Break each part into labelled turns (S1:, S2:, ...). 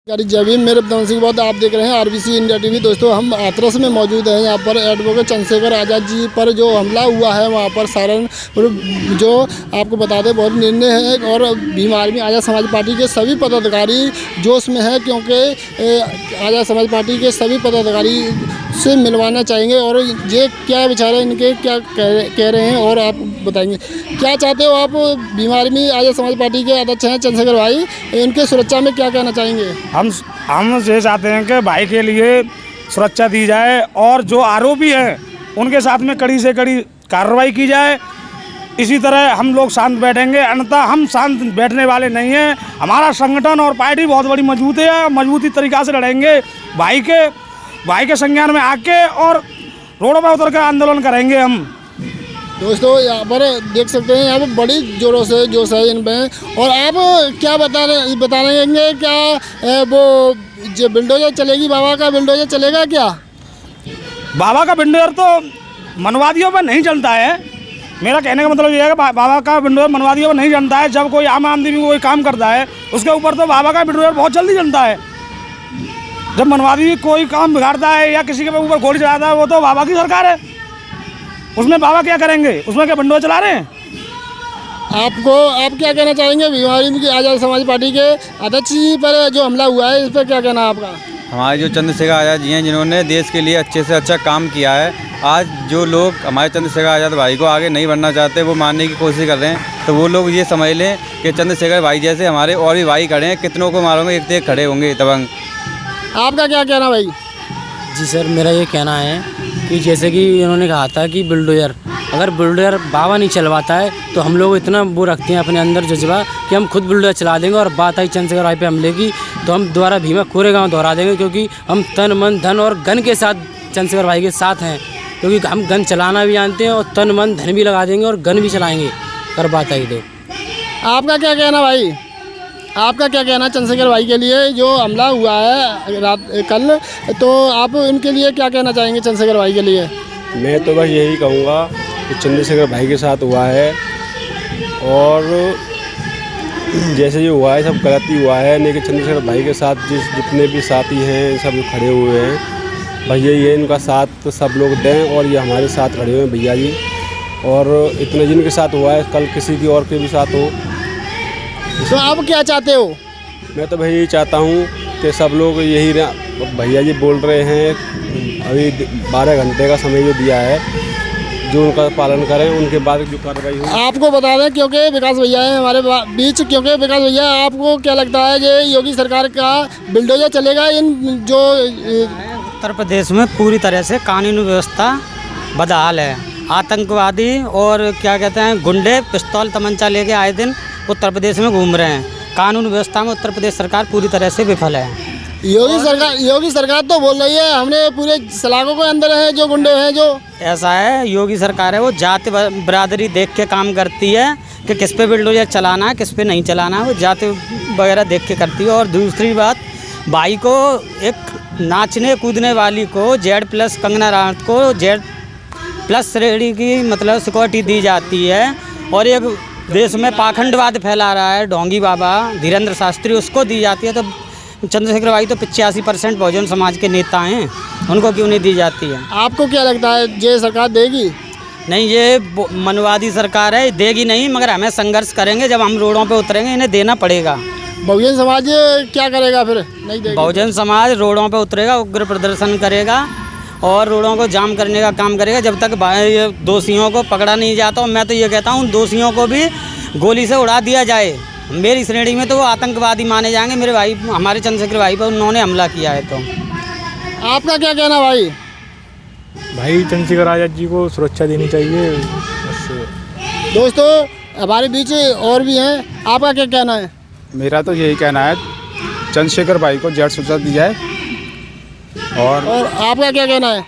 S1: जय भीम। मेरे बदन सिंह बहुत आप देख रहे हैं आरबीसी इंडिया टीवी। दोस्तों हम हाथरस में मौजूद हैं। यहाँ पर एडवोकेट चंद्रशेखर आज़ाद जी पर जो हमला हुआ है वहाँ पर सारण जो आपको बता दें बहुत निर्णय है और भीम आर्मी आज़ाद समाज पार्टी के सभी पदाधिकारी जोश में है, क्योंकि आज़ाद समाज पार्टी के सभी पदाधिकारी से मिलवाना चाहेंगे और ये क्या विचार है इनके, क्या कह रहे हैं और आप बताएंगे। क्या चाहते हो आप? भीम आर्मी आज़ाद समाज पार्टी के अध्यक्ष हैं चंद्रशेखर भाई, इनके सुरक्षा में क्या कहना चाहेंगे?
S2: हम ये चाहते हैं कि भाई के लिए सुरक्षा दी जाए और जो आरोपी हैं उनके साथ में कड़ी से कड़ी कार्रवाई की जाए। इसी तरह हम लोग शांत बैठेंगे, अन्यथा हम शांत बैठने वाले नहीं हैं। हमारा संगठन और पार्टी बहुत बड़ी मजबूत है, मजबूती तरीक़ा से लड़ेंगे। भाई के संज्ञान में आके और रोडों पर उतर कर आंदोलन करेंगे हम।
S1: दोस्तों यहाँ पर देख सकते हैं, यहाँ पर बड़ी जोरों से जोश है इनमें। और आप क्या बताएंगे क्या वो जो बिल्डोजर चलेगी, बाबा का बिल्डोजर चलेगा क्या?
S2: बाबा का बिल्डोजर तो मनवादियों पर नहीं चलता है। मेरा कहने का मतलब ये है कि बाबा का बिल्डोजर मनवादियों पर नहीं चलता है। जब कोई आम आदमी कोई काम करता है उसके ऊपर तो बाबा का बिल्डोजर बहुत जल्दी चलता है। जब मनवादी कोई काम बिगाड़ता है या किसी के ऊपर गोली चलाता है वो तो बाबा की सरकार है, उसमें बाबा क्या करेंगे? उसमें क्या बिल्डोजर चला रहे हैं? आप क्या कहना चाहेंगे भीम आर्मी आज़ाद समाज पार्टी के अध्यक्ष जी पर जो हमला हुआ है, इस पर क्या कहना है आपका?
S3: हमारे जो चंद्रशेखर आज़ाद जी हैं जिन्होंने देश के लिए अच्छे से अच्छा काम किया है, आज जो लोग हमारे चंद्रशेखर आज़ाद भाई को आगे नहीं बढ़ना चाहते, वो मानने की कोशिश कर रहे हैं, तो वो लोग ये समझ लें कि चंद्रशेखर भाई जैसे हमारे और भी भाई खड़े हैं, कितनों को मारोगे एक एक खड़े होंगे दबंग।
S1: आपका क्या कहना भाई?
S4: जी सर, मेरा ये कहना है कि जैसे कि इन्होंने कहा था कि बुलडोजर, अगर बुलडोजर बाबा नहीं चलवाता है तो हम लोग इतना वो रखते हैं अपने अंदर जज्बा कि हम खुद बुलडोजर चला देंगे। और बात आई चंद्रशेखर भाई पे हमले की तो हम दोबारा भीमा कोरेगांव दोहरा देंगे, क्योंकि हम तन मन धन और गन के साथ चंद्रशेखर भाई के साथ हैं। क्योंकि हम गन चलाना भी जानते हैं और तन मन धन भी लगा देंगे और गन भी चलाएँगे अगर बात आई तो।
S1: आपका क्या कहना भाई? आपका क्या कहना चंद्रशेखर भाई के लिए जो हमला हुआ है कल, तो आप उनके लिए क्या कहना चाहेंगे चंद्रशेखर भाई के लिए?
S5: मैं तो बस यही कहूँगा कि चंद्रशेखर भाई के साथ हुआ है और जैसे जो हुआ है सब गलत ही हुआ है, लेकिन चंद्रशेखर भाई के साथ जितने भी साथी हैं सब खड़े हुए हैं। भैया ये इनका साथ सब लोग दें और ये हमारे साथ खड़े हुए हैं भैया जी। और इतने जिनके साथ हुआ है कल किसी की और के भी साथ हो।
S1: तो आप क्या चाहते हो?
S5: मैं तो भाई यही चाहता हूँ कि सब लोग यही भैया जी बोल रहे हैं, अभी 12 घंटे का समय जो दिया है जो उनका पालन करें, उनके बाद जो कार्रवाई हो।
S1: आपको बता दें क्योंकि विकास भैया हैं हमारे बीच, क्योंकि विकास भैया आपको क्या लगता है ये योगी सरकार का बिल्डोजर चलेगा इन जो
S4: उत्तर प्रदेश में पूरी तरह से कानूनी व्यवस्था बदहाल है। आतंकवादी और क्या कहते हैं गुंडे पिस्तौल तमंचा लेके आए दिन उत्तर प्रदेश में घूम रहे हैं। कानून व्यवस्था में उत्तर प्रदेश सरकार पूरी तरह से विफल है।
S1: योगी सरकार तो बोल रही है हमने पूरे सलाखों के अंदर है जो गुंडे हैं जो।
S4: ऐसा है, योगी सरकार है वो जाति बरादरी देख के काम करती है कि किस पे बिल्डोजर चलाना है किस पे नहीं चलाना है, वो जाति वगैरह देख के करती है। और दूसरी बात, भाई को एक नाचने कूदने वाली को Z+ कंगना राणत को Z+ श्रेणी की मतलब सिक्योरिटी दी जाती है। और एक देश में पाखंडवाद फैला रहा है ढोंगी बाबा धीरेन्द्र शास्त्री, उसको दी जाती है। तो चंद्रशेखर भाई तो 85% बहुजन समाज के नेता हैं, उनको क्यों नहीं दी जाती है?
S1: आपको क्या लगता है ये सरकार देगी?
S4: नहीं, ये मनवादी सरकार है, देगी नहीं, मगर हमें संघर्ष करेंगे। जब हम रोडों पे उतरेंगे इन्हें देना पड़ेगा।
S1: बहुजन समाज क्या करेगा फिर? नहीं देगी।
S4: बहुजन समाज रोडों पे उतरेगा, उग्र प्रदर्शन करेगा और रोडों को जाम करने का काम करेगा जब तक दोषियों को पकड़ा नहीं जाता। और मैं तो ये कहता हूँ दोषियों को भी गोली से उड़ा दिया जाए। मेरी श्रेणी में तो वो आतंकवादी माने जाएंगे। मेरे भाई हमारे चंद्रशेखर भाई पर उन्होंने हमला किया है। तो
S1: आपका क्या कहना भाई?
S2: भाई चंद्रशेखर आज़ाद जी को सुरक्षा देनी चाहिए।
S1: दोस्तों हमारे बीच और भी हैं, आपका क्या कहना है?
S2: मेरा तो यही कहना है चंद्रशेखर भाई को जेड सुरक्षा दी जाए। और
S1: आपका क्या कहना है?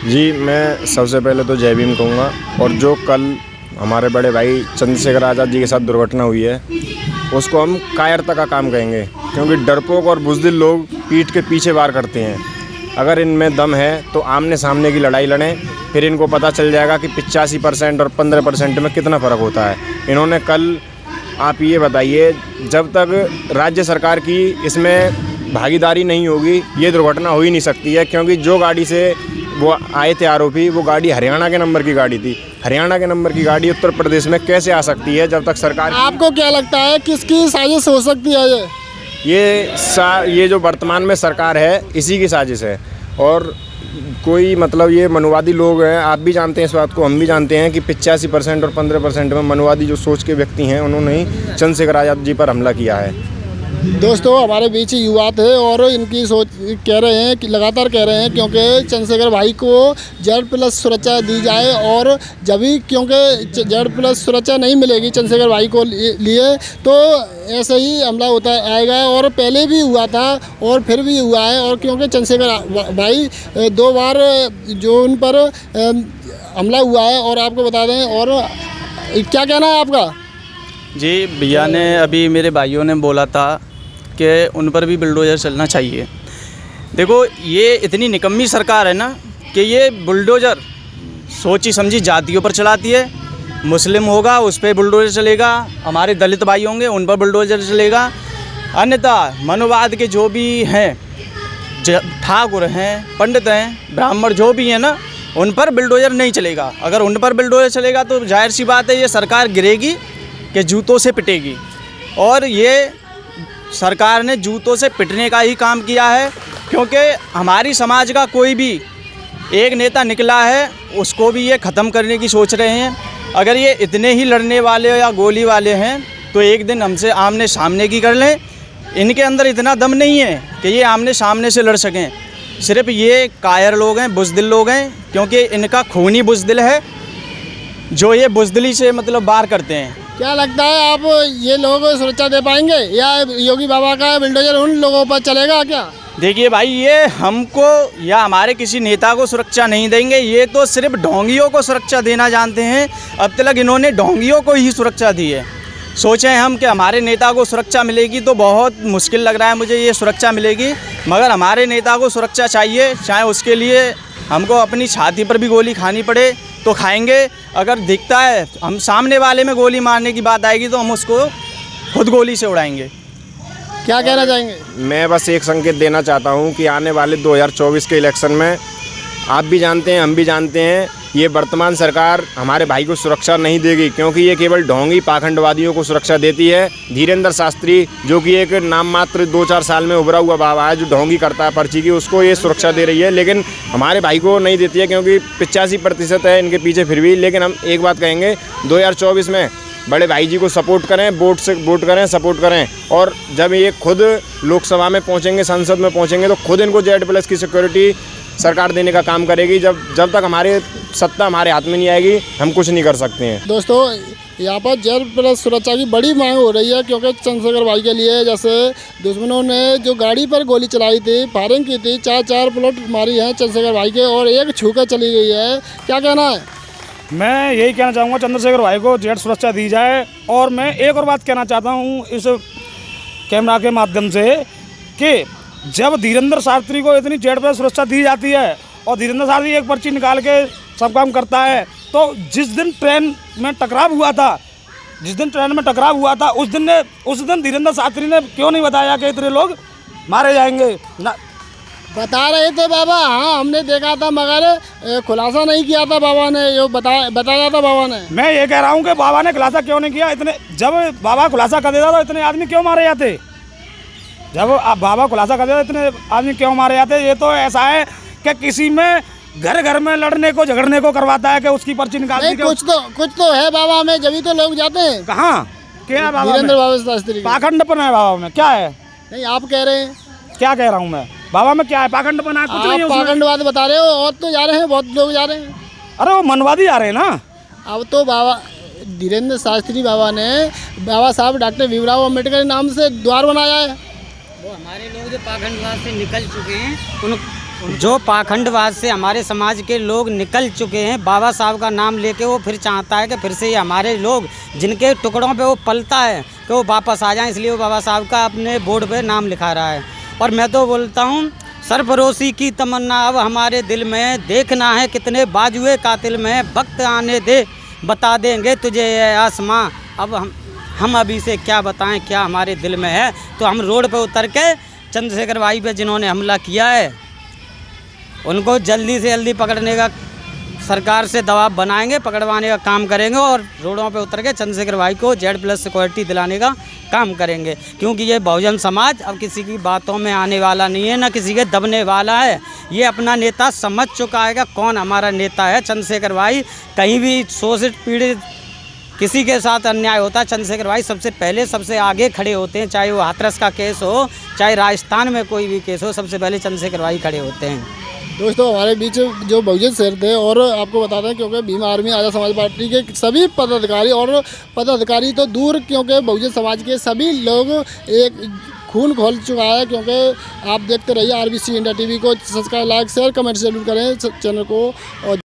S6: जी, मैं सबसे पहले तो जय भीम कहूँगा। और जो कल हमारे बड़े भाई चंद्रशेखर आज़ाद जी के साथ दुर्घटना हुई है उसको हम कायरता का काम कहेंगे, क्योंकि डरपोक और बुज़दिल लोग पीठ के पीछे वार करते हैं। अगर इनमें दम है तो आमने सामने की लड़ाई लड़ें, फिर इनको पता चल जाएगा कि 85% और 15% में कितना फ़र्क होता है। इन्होंने कल, आप ये बताइए, जब तक राज्य सरकार की इसमें भागीदारी नहीं होगी ये दुर्घटना हो ही नहीं सकती है। क्योंकि जो गाड़ी से वो आए थे आरोपी, वो गाड़ी हरियाणा के नंबर की गाड़ी थी। हरियाणा के नंबर की गाड़ी उत्तर प्रदेश में कैसे आ सकती है जब तक सरकार।
S1: आपको क्या लगता है किसकी साजिश हो सकती है
S6: ये जो वर्तमान में सरकार है इसी की साजिश है। और कोई मतलब ये मनुवादी लोग हैं, आप भी जानते हैं इस बात को, हम भी जानते हैं कि 85% और 15% में मनुवादी जो सोच के व्यक्ति हैं उन्होंने ही चंद्रशेखर आज़ाद जी पर हमला किया है।
S1: दोस्तों हमारे बीच युवा थे और इनकी सोच कह रहे हैं कि लगातार कह रहे हैं क्योंकि चंद्रशेखर भाई को Z+ सुरक्षा दी जाए, और जब भी क्योंकि Z+ सुरक्षा नहीं मिलेगी चंद्रशेखर भाई को लिए तो ऐसे ही हमला होता आएगा। और पहले भी हुआ था और फिर भी हुआ है। और क्योंकि चंद्रशेखर भाई 2 बार जो उन पर हमला हुआ है। और आपको बता दें, और क्या कहना है आपका?
S7: जी भैया ने अभी मेरे भाइयों ने बोला था कि उन पर भी बुलडोज़र चलना चाहिए। देखो ये इतनी निकम्मी सरकार है ना कि ये बुलडोज़र सोची समझी जातियों पर चलाती है। मुस्लिम होगा उस पर बुलडोज़र चलेगा, हमारे दलित भाई होंगे उन पर बुलडोज़र चलेगा, अन्यथा मनुवाद के जो भी हैं, ठाकुर हैं, पंडित हैं, ब्राह्मण जो भी हैं ना, उन पर बुलडोज़र नहीं चलेगा। अगर उन पर बुलडोज़र चलेगा तो जाहिर सी बात है ये सरकार गिरेगी कि जूतों से पिटेगी। और ये सरकार ने जूतों से पिटने का ही काम किया है, क्योंकि हमारी समाज का कोई भी एक नेता निकला है उसको भी ये ख़त्म करने की सोच रहे हैं। अगर ये इतने ही लड़ने वाले या गोली वाले हैं तो एक दिन हमसे आमने सामने की कर लें। इनके अंदर इतना दम नहीं है कि ये आमने सामने से लड़ सकें। सिर्फ ये कायर लोग हैं, बुज़दिल लोग हैं, क्योंकि इनका खूनी बुज़दिल है जो ये बुज़दिली से मतलब बार करते हैं।
S1: क्या लगता है आप ये लोग सुरक्षा दे पाएंगे या योगी बाबा का बुलडोजर उन लोगों पर चलेगा क्या?
S7: देखिए भाई, ये हमको या हमारे किसी नेता को सुरक्षा नहीं देंगे। ये तो सिर्फ ढोंगियों को सुरक्षा देना जानते हैं। अब तक इन्होंने ढोंगियों को ही सुरक्षा दी है। सोचें हम कि हमारे नेता को सुरक्षा मिलेगी तो बहुत मुश्किल लग रहा है मुझे ये सुरक्षा मिलेगी, मगर हमारे नेता को सुरक्षा चाहिए, चाहे उसके लिए हमको अपनी छाती पर भी गोली खानी पड़े तो खाएंगे। अगर दिखता है हम सामने वाले में गोली मारने की बात आएगी तो हम उसको खुद गोली से उड़ाएंगे।
S1: क्या कहना चाहेंगे?
S6: मैं बस एक संकेत देना चाहता हूं कि आने वाले 2024 के इलेक्शन में आप भी जानते हैं, हम भी जानते हैं, ये वर्तमान सरकार हमारे भाई को सुरक्षा नहीं देगी, क्योंकि ये केवल ढोंगी पाखंडवादियों को सुरक्षा देती है। धीरेन्द्र शास्त्री जो कि एक नाम मात्र 2-4 साल में उभरा हुआ बाबा है जो ढोंगी करता है पर्ची की, उसको ये सुरक्षा दे रही है, लेकिन हमारे भाई को नहीं देती है, क्योंकि 85% है इनके पीछे फिर भी। लेकिन हम एक बात कहेंगे, 2024 में बड़े भाई जी को सपोर्ट करें, वोट करें, सपोर्ट करें। और जब ये खुद लोकसभा में पहुँचेंगे, संसद में पहुँचेंगे, तो खुद इनको Z+ की सिक्योरिटी सरकार देने का काम करेगी। जब तक हमारे सत्ता हमारे हाथ में नहीं आएगी हम कुछ नहीं कर सकते हैं।
S1: दोस्तों यहाँ पर Z+ सुरक्षा की बड़ी मांग हो रही है, क्योंकि चंद्रशेखर भाई के लिए जैसे दुश्मनों ने जो गाड़ी पर गोली चलाई थी, फायरिंग की थी, 4 बुलेट मारी हैं चंद्रशेखर भाई के और एक छू कर चली गई है। क्या कहना है?
S2: मैं यही कहना चाहूँगा चंद्रशेखर भाई को Z सुरक्षा दी जाए। और मैं एक और बात कहना चाहता हूँ इस कैमरा के माध्यम से कि जब धीरेन्द्र शास्त्री को इतनी Z+ सुरक्षा दी जाती है और धीरेन्द्र शास्त्री एक पर्ची निकाल के सब काम करता है, तो जिस दिन ट्रेन में टकराव हुआ था उस दिन धीरेन्द्र शास्त्री ने क्यों नहीं बताया कि इतने लोग मारे जाएंगे? ना
S1: बता रहे थे बाबा, हाँ हमने देखा था, मगर खुलासा नहीं किया था बाबा ने, ये बताया था बाबा ने।
S2: मैं ये कह रहा हूँ कि बाबा ने खुलासा क्यों नहीं किया? इतने जब बाबा खुलासा कर देता तो इतने आदमी क्यों मारे जाते? जब बाबा खुलासा कर देता इतने आदमी क्यों मारे जाते? ये तो ऐसा है कि किसी में घर में लड़ने को झगड़ने को करवाता है कि उसकी पर्ची निकाल दी।
S1: कुछ तो है बाबा में, जब तो लोग जाते हैं।
S2: कहाँ क्या है बाबा?
S1: धीरेन्द्र बाबा शास्त्री
S2: पाखंडपन है बाबा में। क्या है?
S1: नहीं आप कह रहे हैं।
S2: क्या कह रहा हूँ मैं? बाबा में क्या है? पाखंडपन है? कुछ नहीं।
S1: पाखंडवाद बता रहे हो, और तो जा रहे हैं, बहुत लोग जा रहे हैं।
S2: अरे वो मनवादी आ रहे हैं ना।
S1: अब तो बाबा धीरेन्द्र शास्त्री बाबा ने बाबा साहब डॉक्टर भीमराव अम्बेडकर के नाम से द्वार बनाया है।
S4: वो हमारे लोग जो पाखंडवाद से निकल चुके हैं, जो पाखंडवाद से हमारे समाज के लोग निकल चुके हैं, बाबा साहब का नाम लेके वो फिर चाहता है कि फिर से ये हमारे लोग जिनके टुकड़ों पे वो पलता है कि वो वापस आ जाएं, इसलिए वो बाबा साहब का अपने बोर्ड पे नाम लिखा रहा है। और मैं तो बोलता हूँ, सरफरोशी की तमन्ना अब हमारे दिल में, देखना है कितने बाजुए कातिल में, वक्त आने दे बता देंगे तुझे ये आसमां। अब हम अभी से क्या बताएं क्या हमारे दिल में है, तो हम रोड पे उतर के चंद्रशेखर भाई पे जिन्होंने हमला किया है उनको जल्दी से जल्दी पकड़ने का सरकार से दबाव बनाएंगे, पकड़वाने का काम करेंगे और रोडों पे उतर के चंद्रशेखर भाई को Z+ सिक्योरिटी दिलाने का काम करेंगे। क्योंकि ये बहुजन समाज अब किसी की बातों में आने वाला नहीं है, ना किसी के दबने वाला है। ये अपना नेता समझ चुका है कि कौन हमारा नेता है। चंद्रशेखर भाई कहीं भी शोषित पीड़ित किसी के साथ अन्याय होता है, चंद्रशेखर भाई सबसे पहले सबसे आगे खड़े होते हैं। चाहे वो हाथरस का केस हो, चाहे राजस्थान में कोई भी केस हो, सबसे पहले चंद्रशेखर भाई खड़े होते हैं।
S1: दोस्तों हमारे बीच जो बहुजन शहर थे, और आपको बताते हैं क्योंकि भीम आर्मी आज़ाद समाज पार्टी के सभी पदाधिकारी तो दूर, क्योंकि बहुजन समाज के सभी लोग एक खून खोल चुका है। क्योंकि आप देखते रहिए RBC इंडिया TV को। सब्सक्राइब, लाइक, शेयर, कमेंट जरूर करें चैनल को। और